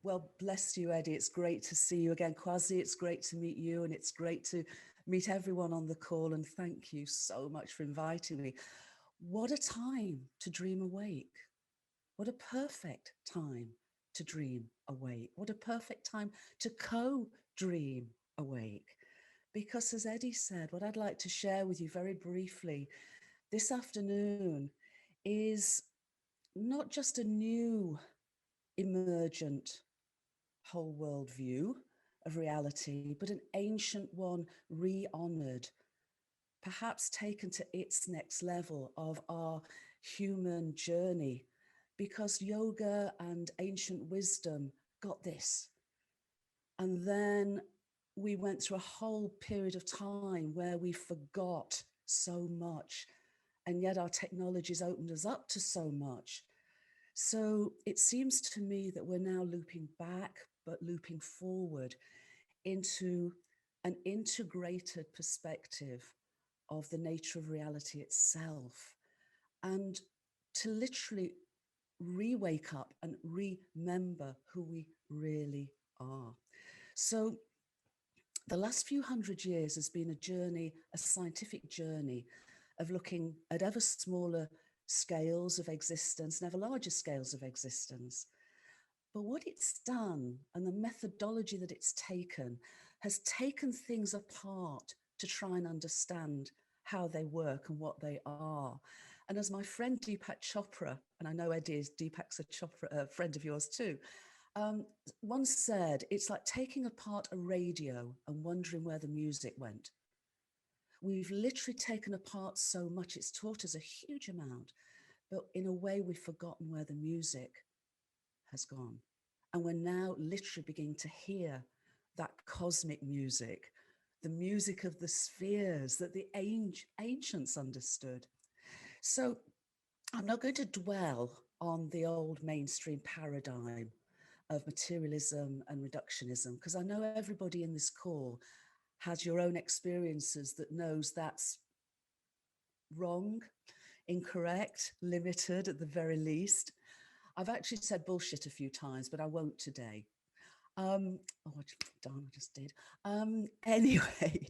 Well, bless you, Eddie. It's great to see you again. Kwasi, it's great to meet you, and it's great to meet everyone on the call. And thank you so much for inviting me. What a time to dream awake. What a perfect time to dream awake. What a perfect time to co-dream awake. Because as Eddie said, what I'd like to share with you very briefly this afternoon is not just a new emergent whole world view of reality, but an ancient one re-honored, perhaps taken to its next level of our human journey, because yoga and ancient wisdom got this. And then we went through a whole period of time where we forgot so much, and yet our technologies opened us up to so much. So it seems to me that we're now looping back, but looping forward into an integrated perspective of the nature of reality itself, and to literally re-wake up and remember who we really are. So the last few hundred years has been a journey, a scientific journey of looking at ever smaller scales of existence and ever larger scales of existence. But what it's done and the methodology that it's taken has taken things apart to try and understand how they work and what they are. And as my friend Deepak Chopra, and I know Eddie is Deepak's a friend of yours too, once said, it's like taking apart a radio and wondering where the music went. We've literally taken apart so much, it's taught us a huge amount, but in a way we've forgotten where the music has gone. And we're now literally beginning to hear that cosmic music, the music of the spheres that the ancients understood. So I'm not going to dwell on the old mainstream paradigm of materialism and reductionism, because I know everybody in this call has your own experiences that knows that's wrong, incorrect, limited at the very least. I've actually said bullshit a few times, but I won't today. Oh, darn, I just did. Anyway,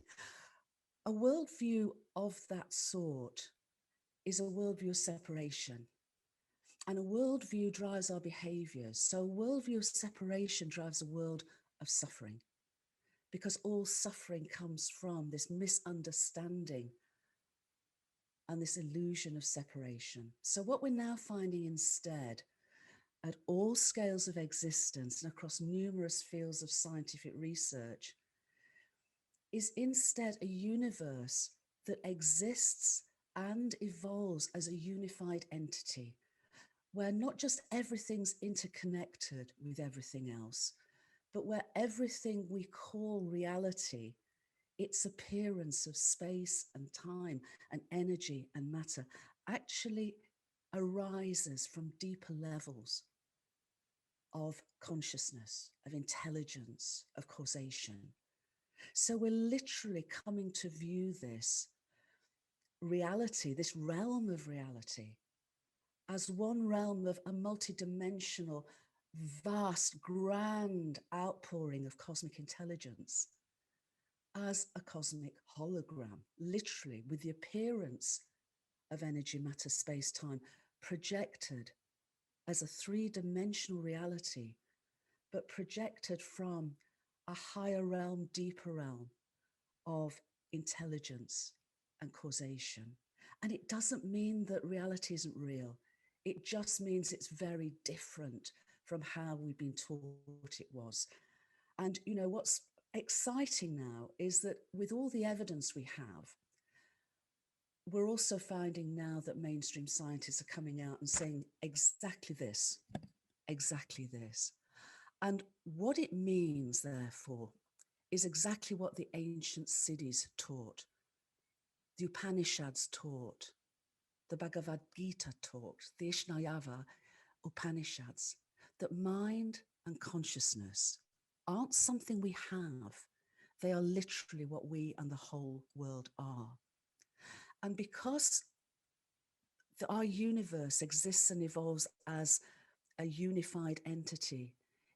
a worldview of that sort is a worldview of separation. And a worldview drives our behaviors. So a worldview of separation drives a world of suffering, because all suffering comes from this misunderstanding and this illusion of separation. So what we're now finding instead, at all scales of existence and across numerous fields of scientific research, is instead a universe that exists and evolves as a unified entity, where not just everything's interconnected with everything else, but where everything we call reality, its appearance of space and time and energy and matter, actually arises from deeper levels of consciousness, of intelligence, of causation. So we're literally coming to view this reality, this realm of reality, as one realm of a multidimensional, vast, grand outpouring of cosmic intelligence, as a cosmic hologram, literally with the appearance of energy, matter, space, time, projected as a three-dimensional reality, but projected from a higher realm, deeper realm of intelligence and causation. And it doesn't mean that reality isn't real. It just means it's very different from how we've been taught it was. And you know, what's exciting now is that with all the evidence we have, we're also finding now that mainstream scientists are coming out and saying exactly this, exactly this. And what it means, therefore, is exactly what the ancient cities taught, the Upanishads taught, the Bhagavad Gita taught, the Ishnayava Upanishads, that mind and consciousness aren't something we have. They are literally what we and the whole world are. And because our universe exists and evolves as a unified entity,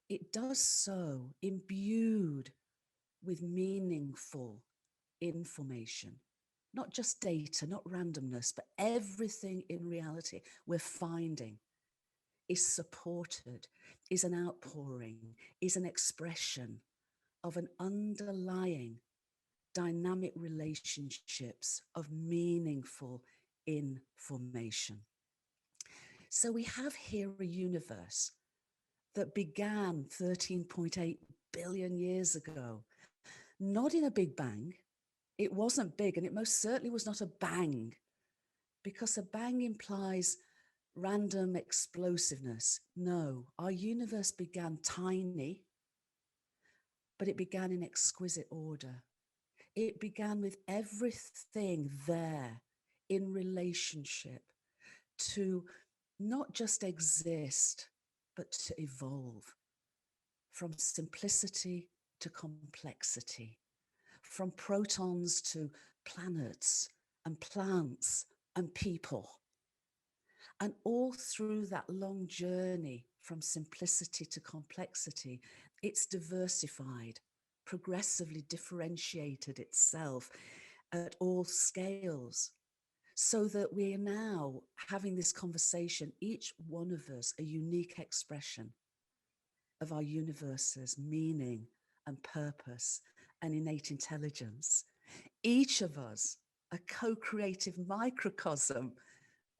it does so imbued with meaningful information, not just data, not randomness, but everything in reality we're finding is supported, is an outpouring, is an expression of an underlying dynamic relationships of meaningful information. So we have here a universe that began 13.8 billion years ago, not in a big bang. It wasn't big, and it most certainly was not a bang, because a bang implies random explosiveness. No, our universe began tiny, but it began in exquisite order. It began with everything there in relationship to not just exist, but to evolve from simplicity to complexity, from protons to planets and plants and people. And all through that long journey from simplicity to complexity, it's diversified, progressively differentiated itself at all scales, so that we are now having this conversation, each one of us a unique expression of our universe's meaning and purpose and innate intelligence. Each of us a co-creative microcosm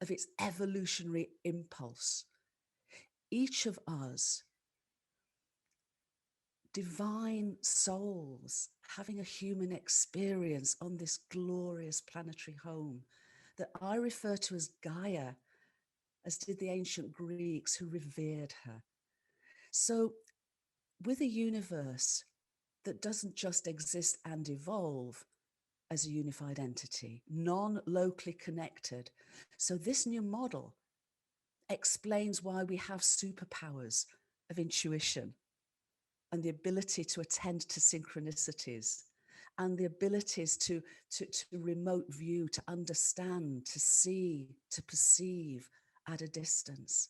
of its evolutionary impulse. Each of us divine souls having a human experience on this glorious planetary home that I refer to as Gaia, as did the ancient Greeks who revered her. So with a universe that doesn't just exist and evolve as a unified entity, non-locally connected. So this new model explains why we have superpowers of intuition and the ability to attend to synchronicities and the abilities to remote view, to understand, to see, to perceive at a distance.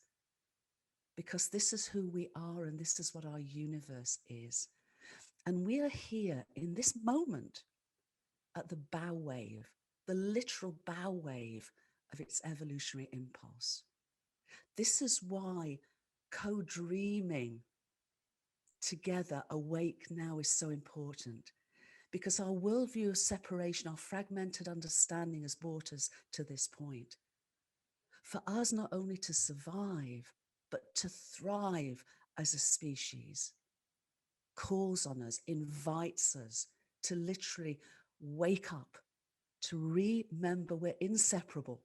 Because this is who we are and this is what our universe is. And we are here in this moment at the bow wave, the literal bow wave of its evolutionary impulse. This is why co-dreaming together awake now is so important, because our worldview of separation, our fragmented understanding has brought us to this point. For us not only to survive, but to thrive as a species, calls on us, invites us to literally wake up, to remember we're inseparable.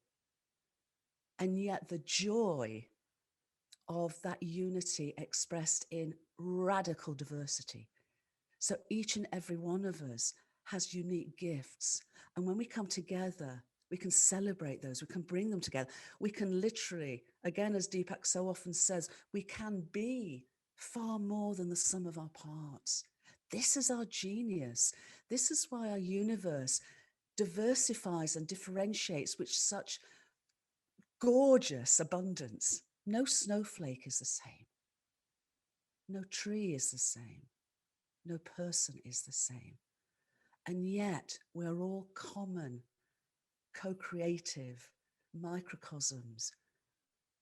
And yet the joy of that unity expressed in radical diversity. So each and every one of us has unique gifts. And when we come together, we can celebrate those, we can bring them together. We can literally, again, as Deepak so often says, we can be far more than the sum of our parts. This is our genius. This is why our universe diversifies and differentiates with such gorgeous abundance. No snowflake is the same. No tree is the same. No person is the same. And yet we're all common, co-creative microcosms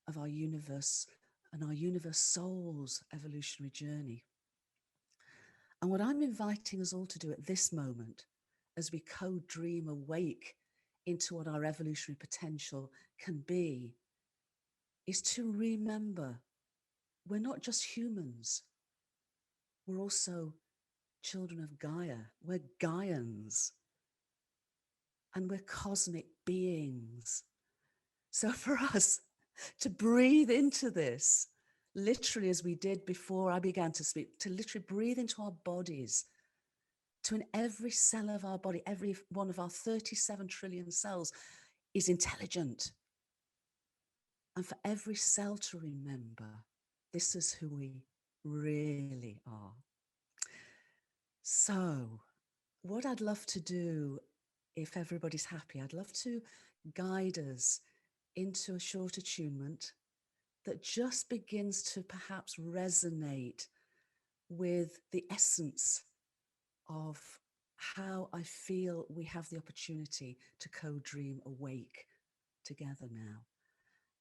of our universe and our universe soul's evolutionary journey. And what I'm inviting us all to do at this moment, as we co-dream awake into what our evolutionary potential can be, is to remember we're not just humans. We're also children of Gaia. We're Gaians. And we're cosmic beings. So for us to breathe into this, literally as we did before I began to speak, to literally breathe into our bodies, to in every cell of our body, every one of our 37 trillion cells is intelligent. And for every cell to remember, this is who we really are. So what I'd love to do, if everybody's happy, I'd love to guide us into a short attunement that just begins to perhaps resonate with the essence of how I feel we have the opportunity to co-dream awake together now.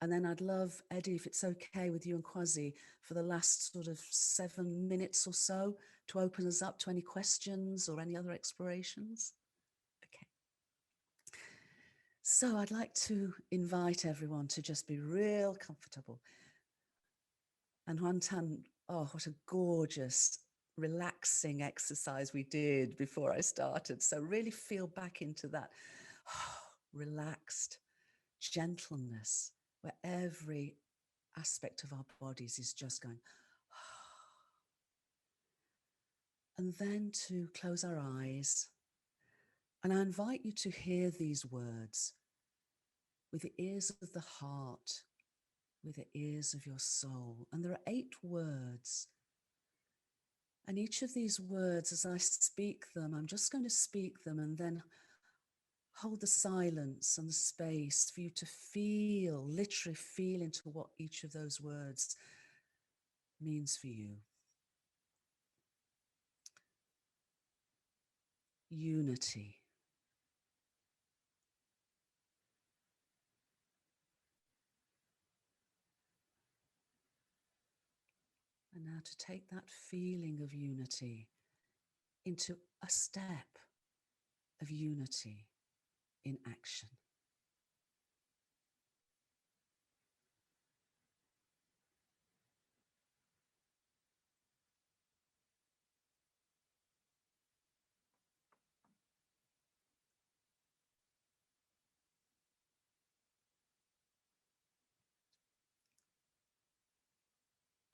And then I'd love, Eddie, if it's okay with you and Kwasi, for the last sort of 7 minutes or so to open us up to any questions or any other explorations. Okay. So I'd like to invite everyone to just be real comfortable. And Huan Tan, oh, what a gorgeous, relaxing exercise we did before I started. So really feel back into that relaxed gentleness, where every aspect of our bodies is just going. And then to close our eyes. And I invite you to hear these words with the ears of the heart, with the ears of your soul. And there are 8 words. And each of these words, as I speak them, I'm just going to speak them and then hold the silence and the space for you to feel, literally feel into what each of those words means for you. Unity. And now to take that feeling of unity into a step of unity in action.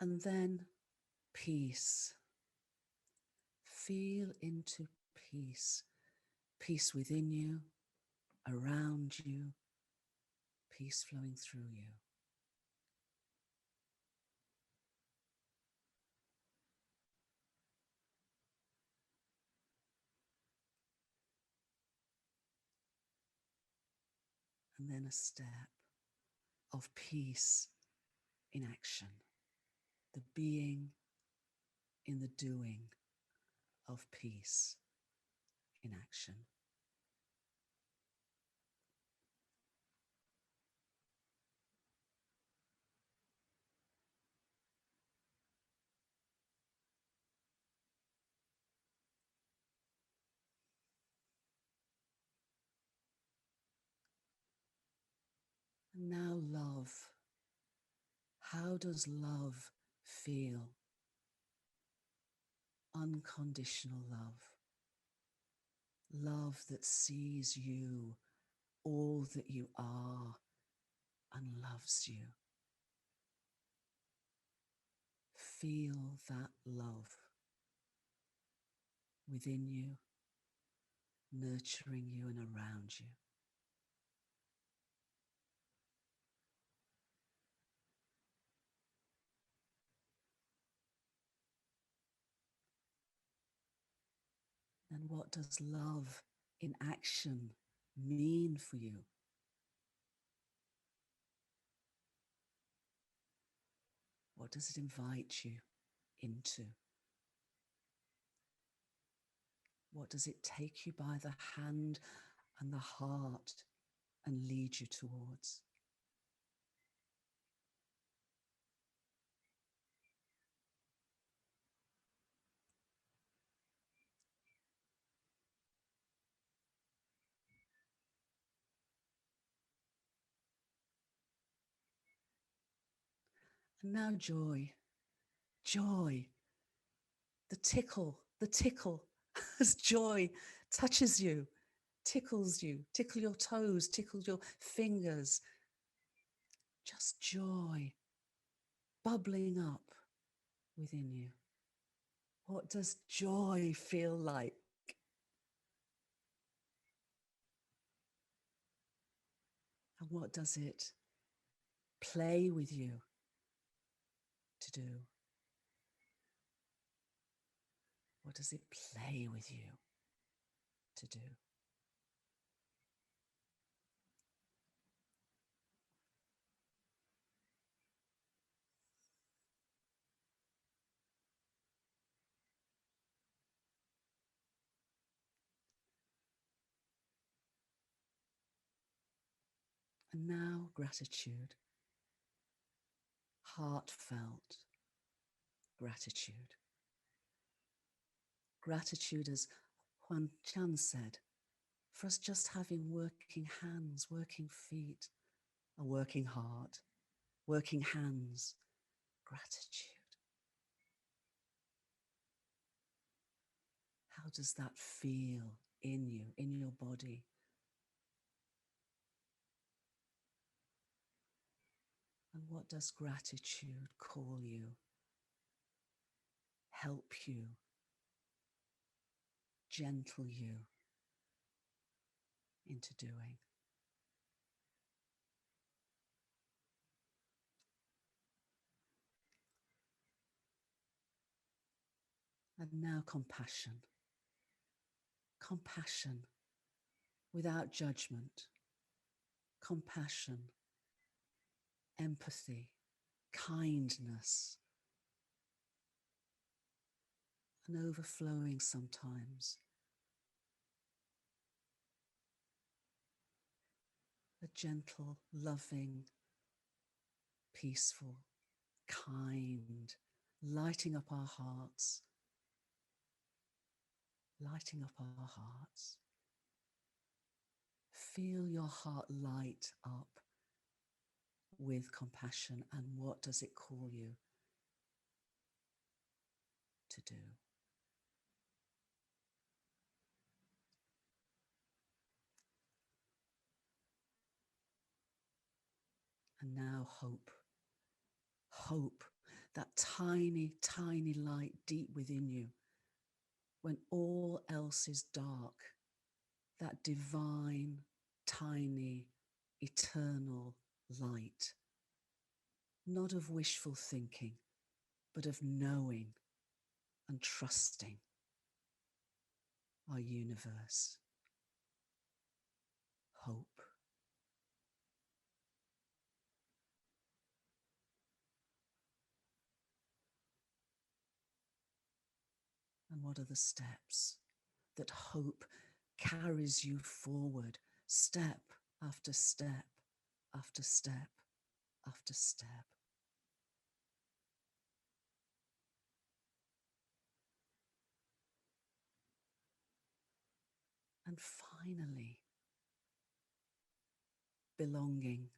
And then peace. Feel into peace. Peace within you, around you, peace flowing through you. And then a step of peace in action. The being in the doing of peace in action. And now love. How does love feel? Unconditional love. Love that sees you, all that you are, and loves you. Feel that love within you, nurturing you and around you. And what does love in action mean for you? What does it invite you into? What does it take you by the hand and the heart and lead you towards? And now joy, joy, the tickle as joy touches you, tickles you, tickle your toes, tickle your fingers. Just joy bubbling up within you. What does joy feel like? And what does it play with you to do? What does it play with you to do? And now gratitude, heartfelt gratitude. Gratitude, as Juan Chan said, for us just having working hands, working feet, a working heart, working hands. Gratitude. How does that feel in you, in your body? And what does gratitude call you, help you, gentle you into doing? And now compassion. Compassion without judgment. Compassion, empathy, kindness, and overflowing sometimes. A gentle, loving, peaceful, kind, lighting up our hearts, lighting up our hearts. Feel your heart light up with compassion, and what does it call you to do? And now hope. Hope, that tiny, tiny light deep within you when all else is dark, that divine, tiny, eternal light, not of wishful thinking, but of knowing and trusting our universe. Hope. And what are the steps that hope carries you forward, step after step after step after step? And finally, belonging.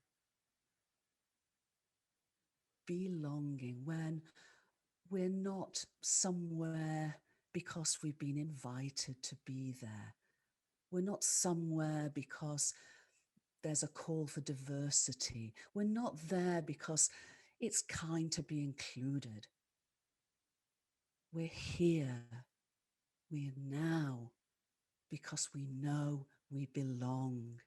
Belonging, when we're not somewhere because we've been invited to be there. We're not somewhere because there's a call for diversity. We're not there because it's kind to be included. We're here. We're now because we know we belong.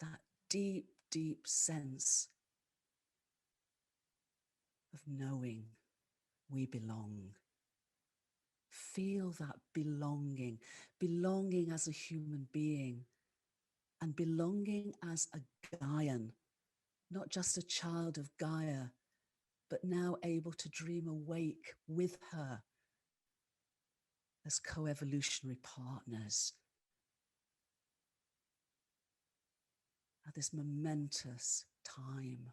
That deep, deep sense of knowing we belong. Feel that belonging, belonging as a human being, and belonging as a Gaian, not just a child of Gaia, but now able to dream awake with her as co-evolutionary partners at this momentous time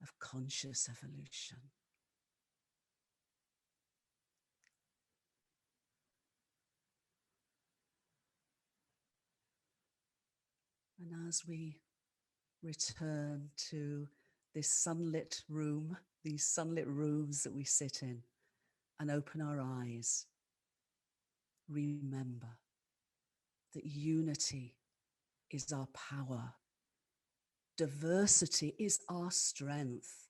of conscious evolution. And as we return to this sunlit room, these sunlit rooms that we sit in, and open our eyes, remember that unity is our power. Diversity is our strength.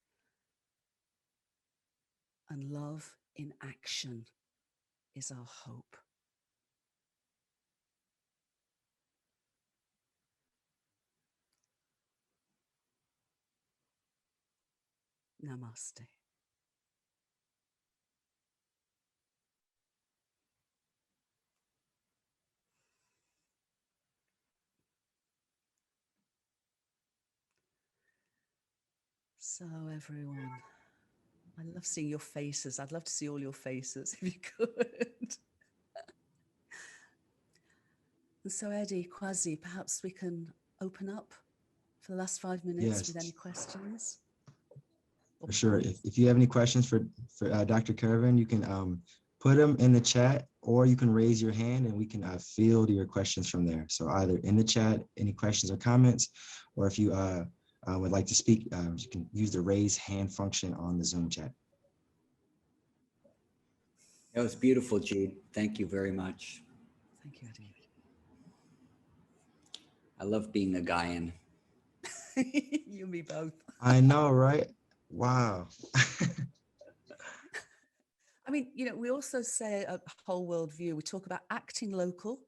And love in action is our hope. Namaste. So everyone, I love seeing your faces. I'd love to see all your faces if you could. So Eddie, Kwasi, perhaps we can open up for the last 5 minutes with any Yes, questions or for sure. points. If you have any questions for Dr. Currivan, you can put them in the chat, or you can raise your hand and we can field your questions from there. So either in the chat, any questions or comments, or if you would like to speak, you can use the raise hand function on the Zoom chat. That was beautiful, Jude. Thank you very much. Thank you, Eddie. I love being a Gaian. You and me both. I know, right? Wow. I mean, you know, we also say a whole world view. We talk about acting local,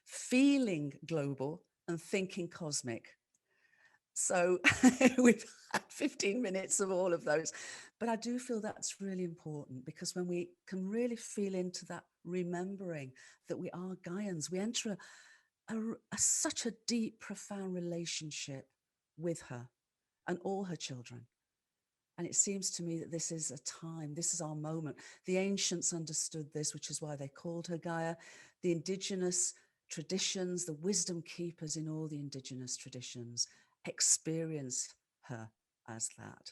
feeling global, and thinking cosmic. So we've had 15 minutes of all of those. But I do feel that's really important, because when we can really feel into that remembering that we are Gaians, we enter such a deep, profound relationship with her and all her children. And it seems to me that this is a time, this is our moment. The ancients understood this, which is why they called her Gaia. The indigenous traditions, the wisdom keepers in all the indigenous traditions experience her as that.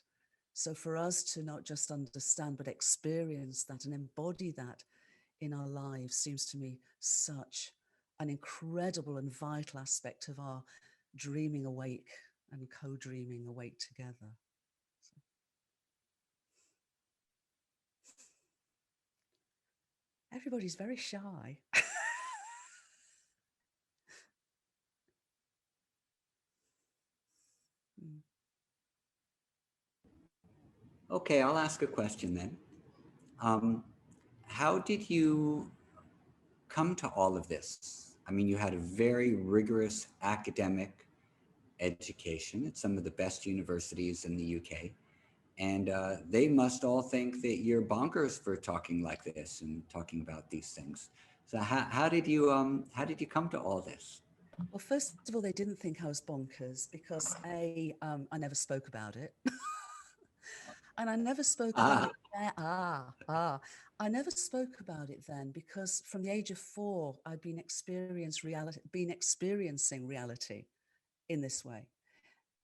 So for us to not just understand, but experience that and embody that in our lives seems to me such an incredible and vital aspect of our dreaming awake and co-dreaming awake together. Everybody's very shy. Okay, I'll ask a question then. How did you come to all of this? I mean, you had a very rigorous academic education at some of the best universities in the UK. And they must all think that you're bonkers for talking like this and talking about these things. So how did you come to all this? Well, first of all, they didn't think I was bonkers because I never spoke about it. And I never spoke about it. I never spoke about it then, because from the age of 4, I'd been experiencing reality in this way.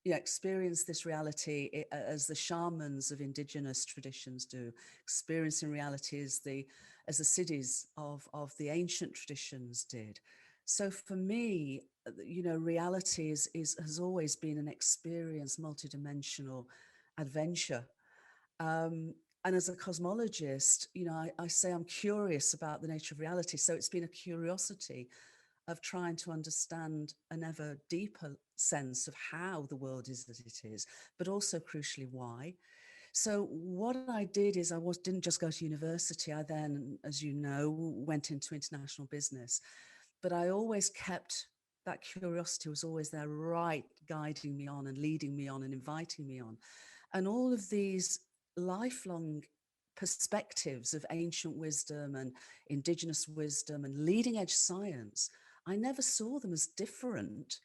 You know, experience this reality as the shamans of indigenous traditions do, experiencing reality as the cities of the ancient traditions did. So for me, you know, reality has always been an experience, multidimensional adventure. And as a cosmologist, you know, I say I'm curious about the nature of reality. So it's been a curiosity of trying to understand an ever deeper sense of how the world is as it is, but also crucially why. So what I did is didn't just go to university. I then, as you know, went into international business, but I always kept that curiosity was always there, right, guiding me on and leading me on and inviting me on. And all of these lifelong perspectives of ancient wisdom and indigenous wisdom and leading edge science, I never saw them as different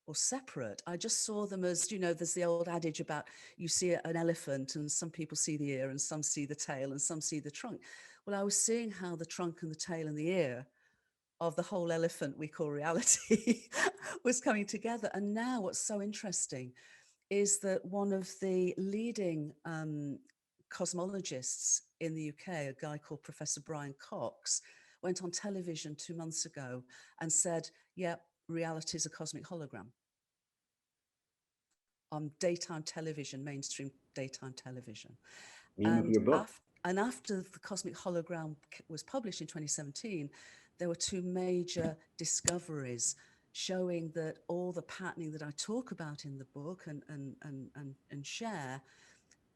or separate. I just saw them as, you know, there's the old adage about you see an elephant and some people see the ear and some see the tail and some see the trunk. Well, I was seeing how the trunk and the tail and the ear of the whole elephant we call reality was coming together. And now what's so interesting is that one of the leading cosmologists in the UK, a guy called Professor Brian Cox, went on television 2 months ago and said, yeah, reality is a cosmic hologram. On daytime television, mainstream daytime television. Name of your book. And after the cosmic hologram was published in 2017, there were 2 major discoveries showing that all the patterning that I talk about in the book and share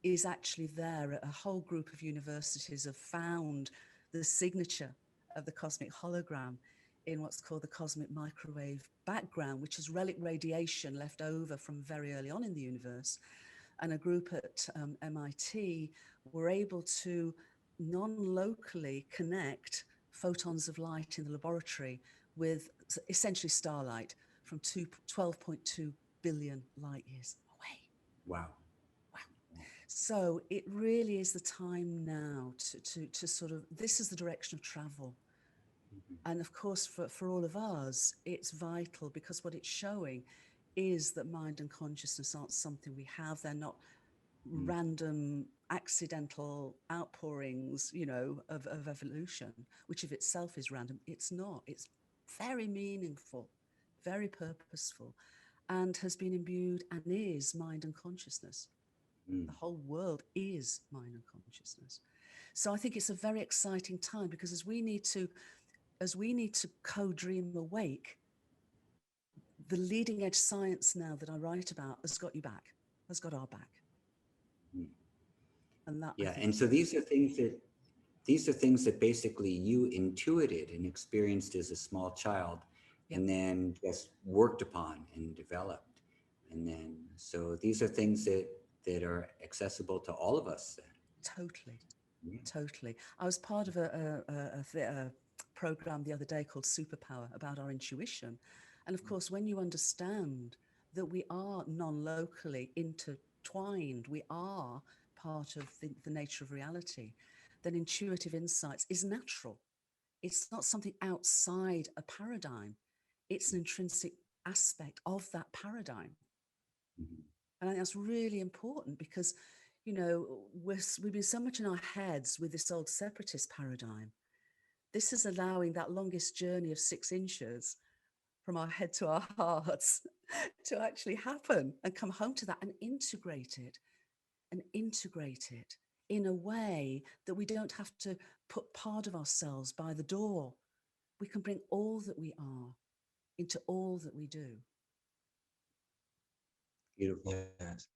is actually there. A whole group of universities have found the signature of the cosmic hologram in what's called the cosmic microwave background, which is relic radiation left over from very early on in the universe. And a group at MIT were able to non-locally connect photons of light in the laboratory with essentially starlight from 12.2 billion light years away. Wow. So it really is the time now to sort of, this is the direction of travel. And of course, for all of us, it's vital because what it's showing is that mind and consciousness aren't something we have. They're not random, accidental outpourings, you know, of evolution, which of itself is random. It's not. It's very meaningful, very purposeful, and has been imbued and is mind and consciousness. The whole world is mind and consciousness. So I think it's a very exciting time because as we need to co-dream awake, the leading edge science now that I write about has got you back, has got our back. And that, yeah, and so these are things that basically you intuited and experienced as a small child, and then just worked upon and developed. And then, so these are things that are accessible to all of us then. Totally. Totally. I was part of a program the other day called Superpower about our intuition. And of course, when you understand that we are non-locally intertwined, we are part of the nature of reality, then intuitive insights is natural. It's not something outside a paradigm. It's an intrinsic aspect of that paradigm. And I think that's really important because, you know, we've been so much in our heads with this old separatist paradigm. This is allowing that longest journey of 6 inches from our head to our hearts to actually happen and come home to that and integrate it in a way that we don't have to put part of ourselves by the door. We can bring all that we are into all that we do. Beautiful. Yes.